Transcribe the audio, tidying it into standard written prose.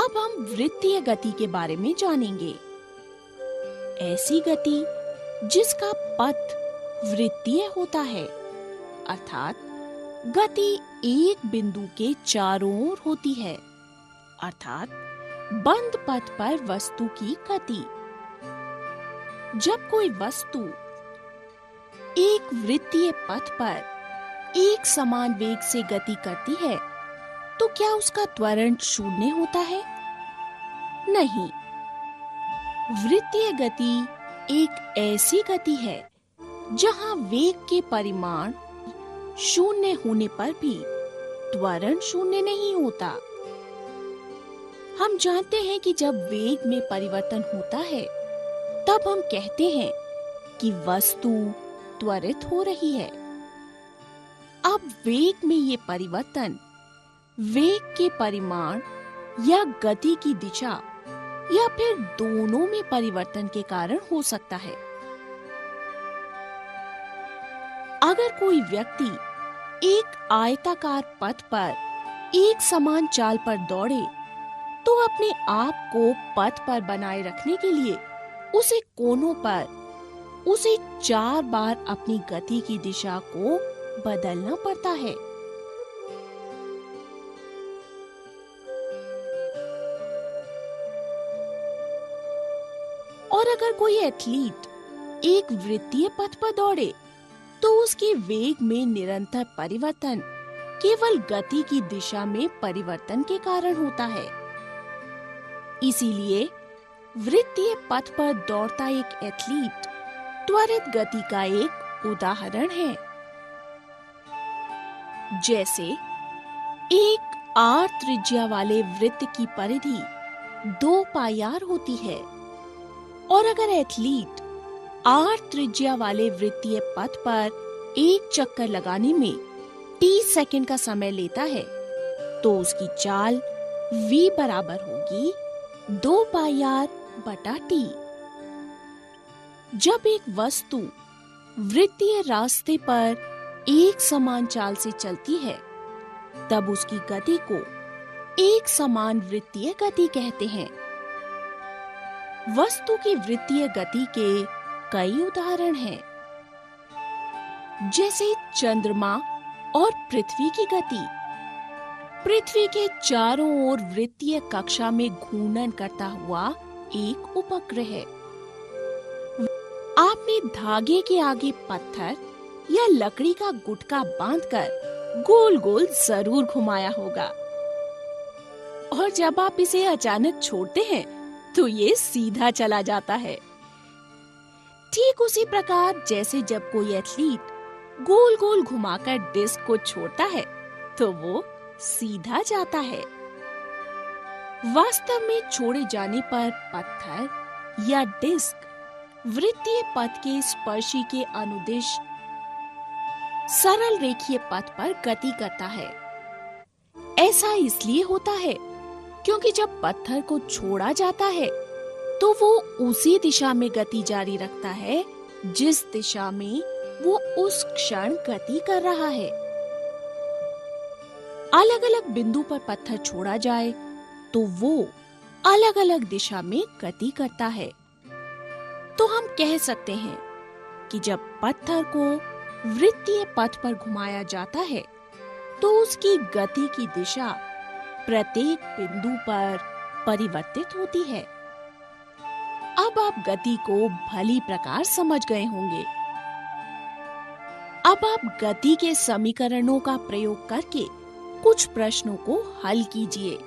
अब हम वृत्तीय गति के बारे में जानेंगे। ऐसी गति जिसका पथ वृत्तीय होता है, अर्थात गति एक बिंदु के चारों ओर होती है, अर्थात बंद पथ पर वस्तु की गति। जब कोई वस्तु एक वृत्तीय पथ पर एक समान वेग से गति करती है, तो क्या उसका त्वरण शून्य होता है? नहीं। वृत्तीय गति एक ऐसी गति है जहां वेग के परिमाण शून्य होने पर भी त्वरण शून्य नहीं होता। हम जानते हैं कि जब वेग में परिवर्तन होता है, तब हम कहते हैं कि वस्तु त्वरित हो रही है। अब वेग में ये परिवर्तन वेग के परिमाण या गति की दिशा या फिर दोनों में परिवर्तन के कारण हो सकता है। अगर कोई व्यक्ति एक आयताकार पथ पर एक समान चाल पर दौड़े, तो अपने आप को पथ पर बनाए रखने के लिए उसे कोनों पर उसे 4 बार अपनी गति की दिशा को बदलना पड़ता है। और अगर कोई एथलीट एक वृत्तीय पथ पर दौड़े, तो उसके वेग में निरंतर परिवर्तन केवल गति की दिशा में परिवर्तन के कारण होता है। इसीलिए वृत्तीय पथ पर दौड़ता एक एथलीट त्वरित गति का एक उदाहरण है। जैसे एक r त्रिज्या वाले वृत्त की परिधि 2 पाई होती है, और अगर एथलीट r त्रिज्या वाले वृत्तीय पथ पर एक चक्कर लगाने में 30 सेकंड का समय लेता है, तो उसकी चाल v बराबर होगी 2 पाई r बटा t। जब एक वस्तु वृत्तीय रास्ते पर एक समान चाल से चलती है, तब उसकी गति को एक समान वृत्तीय गति कहते हैं। वस्तु की वृत्तीय गति के कई उदाहरण हैं, जैसे चंद्रमा और पृथ्वी की गति। पृथ्वी के चारों ओर वृत्तीय कक्षा में घूर्णन करता हुआ एक उपग्रह है। आपने धागे के आगे पत्थर या लकड़ी का गुटका बांधकर गोल गोल जरूर घुमाया होगा, और जब आप इसे अचानक छोड़ते हैं तो ये सीधा चला जाता है। ठीक उसी प्रकार जैसे जब कोई एथलीट गोल गोल घुमाकर डिस्क को छोड़ता है, तो वो सीधा जाता है। वास्तव में छोड़े जाने पर पत्थर या डिस्क वृत्तीय पथ के स्पर्शी के अनुदिश सरल रेखीय पथ पर गति करता है। ऐसा इसलिए होता है क्योंकि जब पत्थर को छोड़ा जाता है, तो वो उसी दिशा में गति जारी रखता है जिस दिशा में वो उस क्षण गति कर रहा है। अलग अलग बिंदु पर पत्थर छोड़ा जाए तो वो अलग अलग दिशा में गति करता है। तो हम कह सकते हैं कि जब पत्थर को वृत्तीय पथ पर घुमाया जाता है, तो उसकी गति की दिशा प्रत्येक बिंदु पर परिवर्तित होती है। अब आप गति को भली प्रकार समझ गए होंगे। अब आप गति के समीकरणों का प्रयोग करके कुछ प्रश्नों को हल कीजिए।